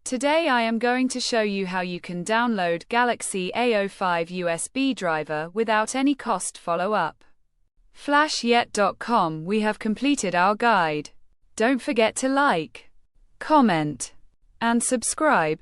Today I am going to show you how you can download Galaxy A05 USB driver without any cost. Follow up. Flashyet.com. We have completed our guide. Don't forget to like, comment, and subscribe.